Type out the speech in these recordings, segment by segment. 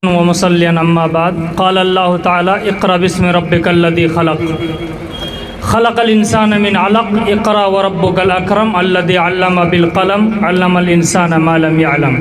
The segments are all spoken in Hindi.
वमुसल्लियन अम्मा बाद क़ाल अल्लाहु ताला इक़रा बिस्मि रब्बिकल्लज़ी ख़लक़ ख़लक़ल इंसान मिन अलक़ इक़रा व रब्बुकल अकरम अल्लज़ी अल्लम बिल क़लम अल्लमल इंसान मा लम यअलम।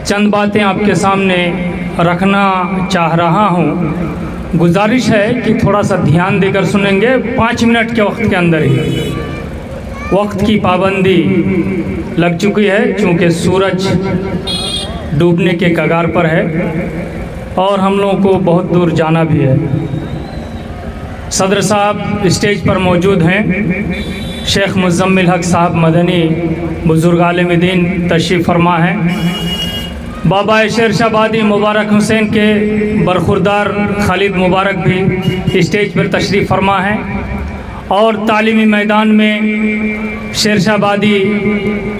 चंद बातें आपके सामने रखना चाह रहा हूँ। गुजारिश है कि थोड़ा सा ध्यान देकर सुनेंगे। 5 मिनट के वक्त के अंदर ही वक्त की पाबंदी लग चुकी है, चूँकि सूरज डूबने के कगार पर है और हम लोगों को बहुत दूर जाना भी है। सदर साहब स्टेज पर मौजूद हैं। शेख मुज़म्मिल हक साहब मदनी बुज़ुर्ग आलिम दीन तशरीफ़ फरमा हैं। बाबा शेरशाबादी मुबारक हुसैन के बरखुरदार खालिद मुबारक भी स्टेज पर तशरीफ़ फरमा हैं और तालीमी मैदान में शेरशाबादी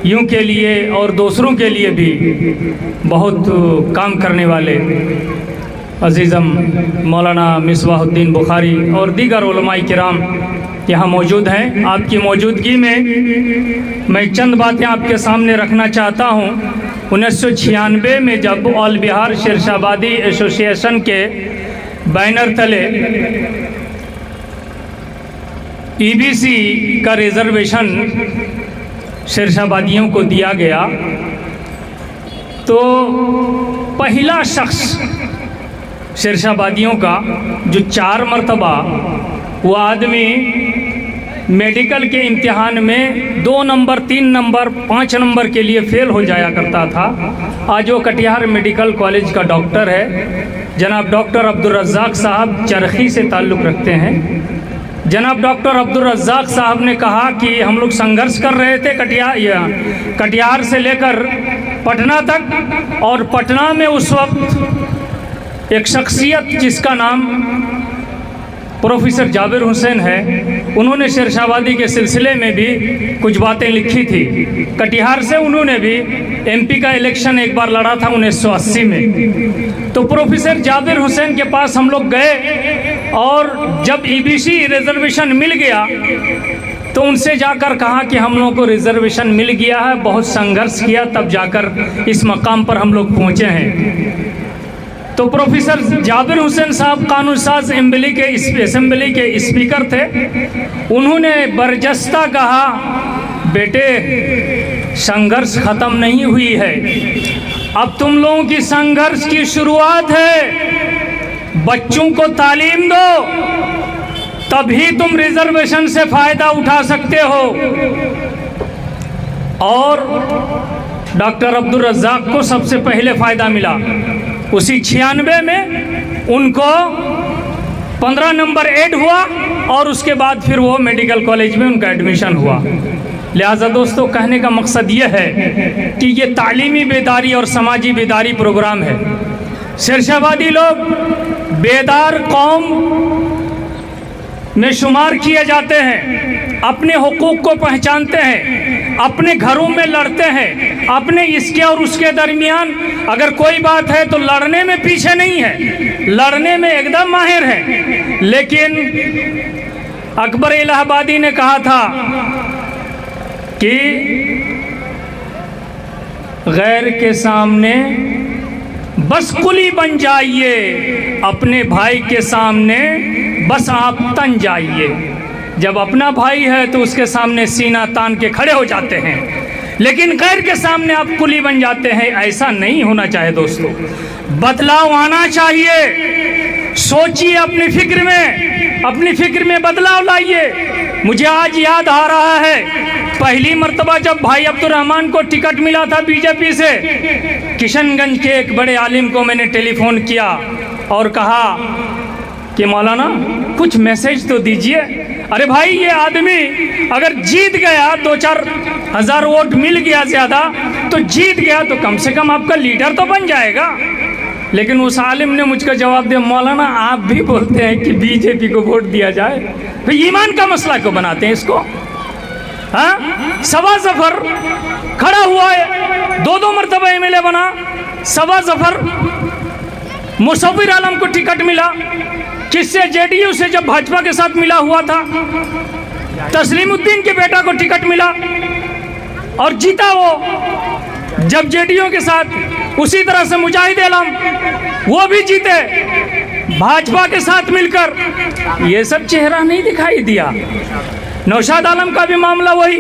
यूं के लिए और दूसरों के लिए भी बहुत काम करने वाले अज़ीज़म मौलाना मिसबाहुद्दीन बुखारी और दीगर उलमाए किराम यहाँ मौजूद हैं। आपकी मौजूदगी में मैं चंद बातें आपके सामने रखना चाहता हूँ। 1996 में जब ऑल बिहार शेरशाबादी एसोसिएशन के बैनर तले ईबीसी का रिज़र्वेशन शेरशाबादियों को दिया गया तो पहला शख्स शेरशाबादियों का जो 4 मरतबा वो आदमी मेडिकल के इम्तिहान में 2 नंबर 3 नंबर 5 नंबर के लिए फ़ेल हो जाया करता था, आज वो कटिहार मेडिकल कॉलेज का डॉक्टर है। जनाब डॉक्टर अब्दुल रज़्ज़ाक़ साहब चरखी से ताल्लुक़ रखते हैं। जनाब डॉक्टर अब्दुल रज़्ज़ाक़ साहब ने कहा कि हम लोग संघर्ष कर रहे थे कटिहार से लेकर पटना तक, और पटना में उस वक्त एक शख्सियत जिसका नाम प्रोफेसर जाबिर हुसैन है, उन्होंने शेरशाबादी के सिलसिले में भी कुछ बातें लिखी थी। कटिहार से उन्होंने भी एमपी का इलेक्शन एक बार लड़ा था 1980 में। तो प्रोफेसर जाबिर हुसैन के पास हम लोग गए और जब ईबीसी रिजर्वेशन मिल गया तो उनसे जाकर कहा कि हम लोगों को रिजर्वेशन मिल गया है, बहुत संघर्ष किया तब जाकर इस मकाम पर हम लोग पहुँचे हैं। तो प्रोफेसर जाबिर हुसैन साहब कानून साज असेंबली के स्पीकर थे। उन्होंने बरजस्ता कहा, बेटे संघर्ष ख़त्म नहीं हुई है, अब तुम लोगों की संघर्ष की शुरुआत है। बच्चों को तालीम दो, तभी तुम रिजर्वेशन से फ़ायदा उठा सकते हो। और डॉक्टर अब्दुल रज़्ज़ाक़ को सबसे पहले फ़ायदा मिला। उसी 96 में उनको 15 नंबर ऐड हुआ और उसके बाद फिर वो मेडिकल कॉलेज में उनका एडमिशन हुआ। लिहाजा दोस्तों, कहने का मकसद ये है कि ये तालीमी बेदारी और समाजी बेदारी प्रोग्राम है। शेरशाबादी लोग बेदार कौम में शुमार किए जाते हैं, अपने हुकूक को पहचानते हैं, अपने घरों में लड़ते हैं, अपने इसके और उसके दरमियान अगर कोई बात है तो लड़ने में पीछे नहीं है, लड़ने में एकदम माहिर है। लेकिन अकबर इलाहाबादी ने कहा था कि गैर के सामने बस कुली बन जाइए, अपने भाई के सामने बस आप तन जाइए। जब अपना भाई है तो उसके सामने सीना तान के खड़े हो जाते हैं, लेकिन गैर के सामने आप कुली बन जाते हैं। ऐसा नहीं होना चाहिए दोस्तों, बदलाव आना चाहिए। सोचिए अपनी फिक्र में बदलाव लाइए। मुझे आज याद आ रहा है, पहली मर्तबा जब भाई अब्दुल रहमान को टिकट मिला था बीजेपी से, किशनगंज के एक बड़े आलिम को मैंने टेलीफोन किया और कहा कि मौलाना कुछ मैसेज तो दीजिए। अरे भाई, ये आदमी अगर जीत गया, 2-4 हज़ार वोट मिल गया ज़्यादा, तो जीत गया तो कम से कम आपका लीडर तो बन जाएगा। लेकिन उस आलिम ने मुझको जवाब दिया, मौलाना आप भी बोलते हैं कि बीजेपी को वोट दिया जाए, तो ईमान का मसला क्यों बनाते हैं इसको? हाँ, सवा जफर खड़ा हुआ है, 2-2 मरतबा एमएलए बना। सवा जफर मुसव्विर आलम को टिकट मिला, किससे? जेडीयू से, जब भाजपा के साथ मिला हुआ था। तस्लीमुद्दीन के बेटा को टिकट मिला और जीता वो, जब जेडीयू के साथ उसी तरह से मुजाहिद आलम वो भी जीते भाजपा के साथ मिलकर। ये सब चेहरा नहीं दिखाई दिया। नौशाद आलम का भी मामला वही।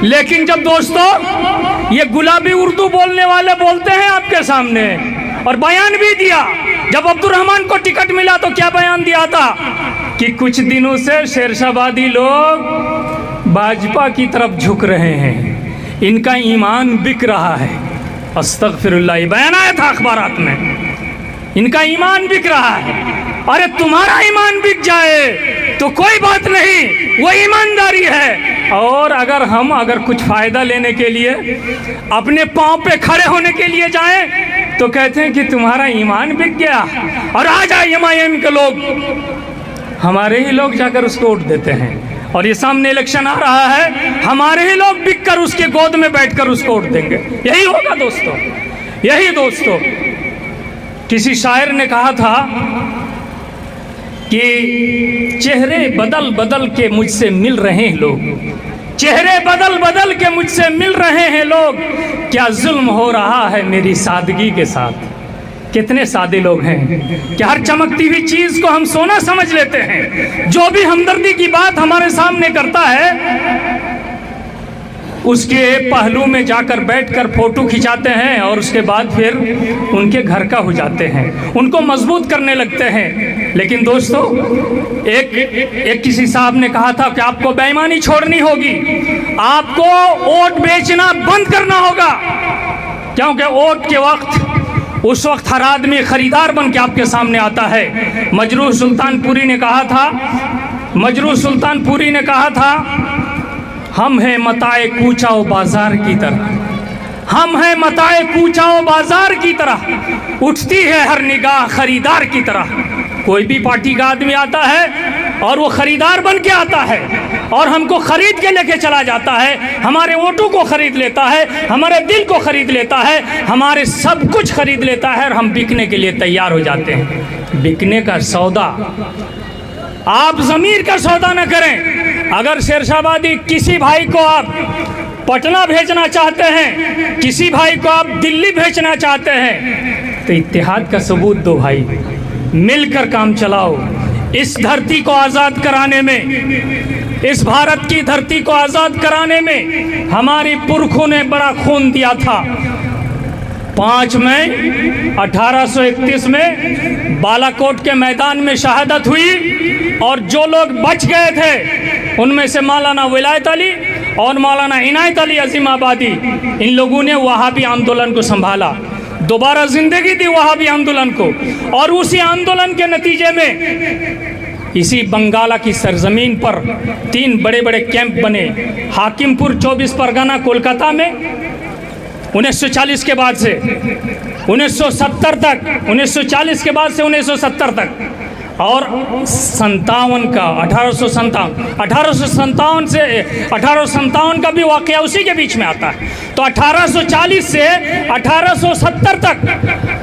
लेकिन जब दोस्तों ये गुलाबी उर्दू बोलने वाले बोलते हैं आपके सामने, और बयान भी दिया, जब अब्दुर्रहमान को टिकट मिला तो क्या बयान दिया था कि कुछ दिनों से शेरशाहबादी लोग भाजपा की तरफ झुक रहे हैं, इनका ईमान बिक रहा है। अस्तगफिरुल्लाह, बयान आया था अखबारात में, इनका ईमान बिक रहा है। अरे तुम्हारा ईमान बिक जाए तो कोई बात नहीं, वो ईमानदारी है। और अगर कुछ फायदा लेने के लिए अपने पांव पे खड़े होने के लिए जाएं तो कहते हैं कि तुम्हारा ईमान बिक गया। और आ जाए एमआईएम के लोग, हमारे ही लोग जाकर उसको वोट देते हैं। और ये सामने इलेक्शन आ रहा है, हमारे ही लोग बिक कर उसके गोद में बैठकर उसको वोट देंगे। यही होगा दोस्तों, यही दोस्तों। किसी शायर ने कहा था कि चेहरे बदल बदल के मुझसे मिल रहे हैं लोग, चेहरे बदल बदल के मुझसे मिल रहे हैं लोग, क्या जुल्म हो रहा है मेरी सादगी के साथ। कितने सादे लोग हैं कि हर चमकती हुई चीज को हम सोना समझ लेते हैं। जो भी हमदर्दी की बात हमारे सामने करता है उसके पहलू में जाकर बैठकर फोटो खिंचाते हैं और उसके बाद फिर उनके घर का हो जाते हैं, उनको मजबूत करने लगते हैं। लेकिन दोस्तों एक किसी साहब ने कहा था कि आपको बेईमानी छोड़नी होगी, आपको वोट बेचना बंद करना होगा, क्योंकि वोट के वक्त उस वक्त हर आदमी खरीदार बन के आपके सामने आता है। मजरूह सुल्तानपुरी ने कहा था हम हैं मताए कूचाओ बाजार की तरह, हम हैं मताए कूचाओ बाजार की तरह, उठती है हर निगाह खरीदार की तरह। कोई भी पार्टी का आदमी आता है और वो खरीदार बन के आता है और हमको खरीद के लेके चला जाता है, हमारे वोटों को खरीद लेता है, हमारे दिल को खरीद लेता है, हमारे सब कुछ खरीद लेता है और हम बिकने के लिए तैयार हो जाते हैं। बिकने का सौदा, आप ज़मीर का सौदा न करें। अगर शेरशाहबादी किसी भाई को आप पटना भेजना चाहते हैं, किसी भाई को आप दिल्ली भेजना चाहते हैं, तो इत्तेहाद का सबूत दो भाई, मिलकर काम चलाओ। इस धरती को आज़ाद कराने में, इस भारत की धरती को आज़ाद कराने में हमारे पुरखों ने बड़ा खून दिया था। 5 मई 1831 में बालाकोट के मैदान में शहादत हुई और जो लोग बच गए थे उनमें से मौलाना विलायत अली और मौलाना इनायत अली अजीमाबादी, इन लोगों ने वहाबी आंदोलन को संभाला, दोबारा जिंदगी दी वहाबी आंदोलन को। और उसी आंदोलन के नतीजे में इसी बंगाला की सरजमीन पर 3 बड़े बड़े कैंप बने। हाकिमपुर 24 परगना कोलकाता में 1940 के बाद से 1970 तक, 1940 के बाद से 1970 तक, और 57 का 1857 से 1857 का भी वाक़या उसी के बीच में आता है। तो 1840 से 1870 तक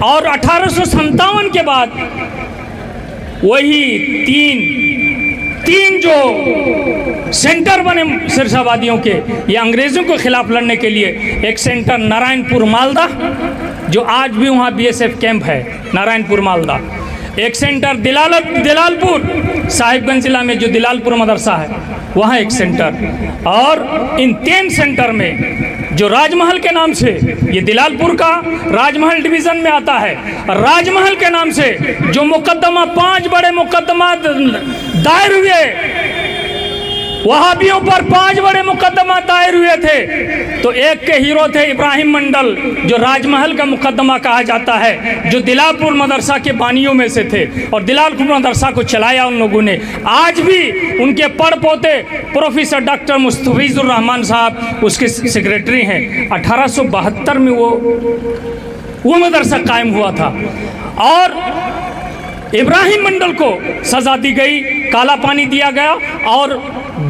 और 1857 के बाद वही तीन जो सेंटर बने शेरशाहबादियों के, ये अंग्रेज़ों के खिलाफ लड़ने के लिए। एक सेंटर नारायणपुर मालदा, जो आज भी वहाँ बीएसएफ कैंप है, नारायणपुर मालदा। एक सेंटर दिलालपुर, साहिबगंज जिला में जो दिलालपुर मदरसा है वहाँ एक सेंटर। और इन 3 सेंटर में जो राजमहल के नाम से, ये दिलालपुर का राजमहल डिवीज़न में आता है, राजमहल के नाम से जो मुकदमा 5 बड़े मुकदमा दायर हुए, वहाबियों पर 5 बड़े मुकदमा दायर हुए थे। तो एक के हीरो थे इब्राहिम मंडल, जो राजमहल का मुकदमा कहा जाता है, जो दिलालपुर मदरसा के बानियों में से थे और दिलालपुर मदरसा को चलाया उन लोगों ने। आज भी उनके पड़ पोते प्रोफेसर डॉक्टर मुस्तफीजुर रहमान साहब उसके सेक्रेटरी हैं। 1872 में वो मदरसा कायम हुआ था और इब्राहिम मंडल को सज़ा दी गई, काला पानी दिया गया और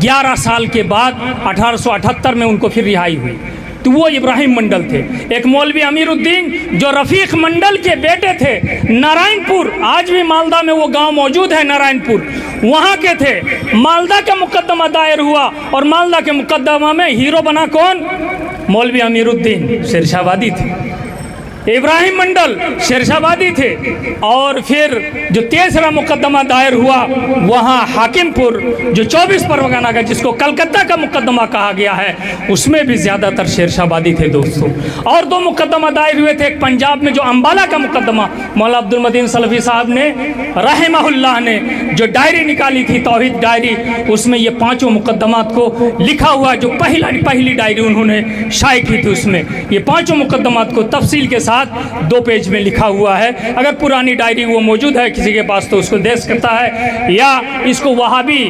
11 साल के बाद 1878 में उनको फिर रिहाई हुई। तो वो इब्राहिम मंडल थे। एक मौलवी अमीरुद्दीन जो रफ़ीक मंडल के बेटे थे, नारायणपुर, आज भी मालदा में वो गांव मौजूद है नारायणपुर, वहाँ के थे। मालदा का मुकदमा दायर हुआ और मालदा के मुकदमा में हीरो बना कौन? मौलवी अमीरुद्दीन, शेरशाहबादी थे। इब्राहिम मंडल शेरशाहबादी थे। और फिर जो तीसरा मुकदमा दायर हुआ वहाँ हाकिमपुर जो 24 परगना का, जिसको कलकत्ता का मुकदमा कहा गया है, उसमें भी ज़्यादातर शेरशाहबादी थे दोस्तों। और 2 मुकदमा दायर हुए थे, एक पंजाब में जो अम्बाला का मुकदमा मौला अब्दुल मतीन सलफ़ी साहब ने रहमहुल्लाह ने जो डायरी निकाली थी, तौहीद डायरी, उसमें ये 5 मुकदमात को लिखा हुआ, जो पहली डायरी उन्होंने शाये की थी, उसमें ये 5 मुकदमात को तफसील के साथ 2 पेज में लिखा हुआ है। अगर पुरानी डायरी वो मौजूद है किसी के पास तो उसको दे सकता है, या इसको वहाबी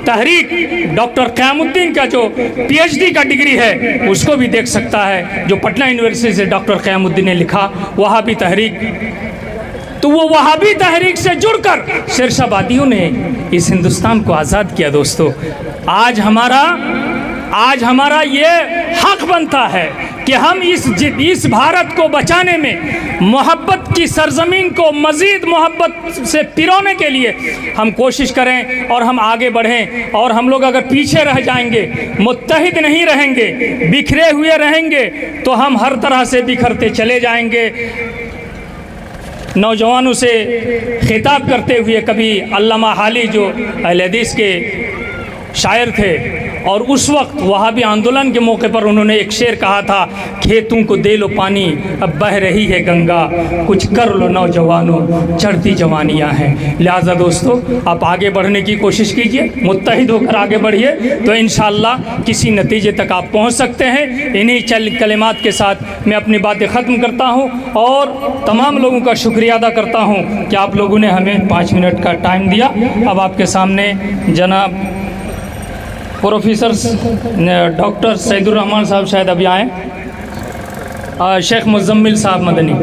तहरीक डॉक्टर क़यामुद्दीन का जो PhD का डिग्री है उसको भी देख सकता है, जो पटना यूनिवर्सिटी से डॉक्टर क़यामुद्दीन ने लिखा, वहाबी तहरीक। तो वो वहाबी तहरीक से जुड़कर शेरशाहबादियों ने इस हिंदुस्तान को आज़ाद किया दोस्तों। आज हमारा ये हक बनता है कि हम इस भारत को बचाने में, मोहब्बत की सरजमीन को मज़ीद मोहब्बत से पिरोने के लिए हम कोशिश करें और हम आगे बढ़ें। और हम लोग अगर पीछे रह जाएंगे, मुत्तहिद नहीं रहेंगे, बिखरे हुए रहेंगे, तो हम हर तरह से बिखरते चले जाएंगे। नौजवानों से खिताब करते हुए कभी अल्लामा हाली जो अहले हदीस के शायर थे, और उस वक्त वहाबी आंदोलन के मौके पर उन्होंने एक शेर कहा था, खेतों को दे लो पानी अब बह रही है गंगा, कुछ कर लो नौजवानों चढ़ती जवानियाँ हैं। लिहाजा दोस्तों आप आगे बढ़ने की कोशिश कीजिए, मुत्तहिद होकर आगे बढ़िए, तो इंशाअल्लाह किसी नतीजे तक आप पहुँच सकते हैं। इन्हीं चंद कलिमात के साथ मैं अपनी बातें ख़त्म करता हूँ और तमाम लोगों का शुक्रिया अदा करता हूँ कि आप लोगों ने हमें 5 मिनट का टाइम दिया। अब आपके सामने जनाब प्रोफेसर डॉक्टर सैदुर रहमान साहब शायद अभी आए, शेख मुज़म्मिल साहब मदनी।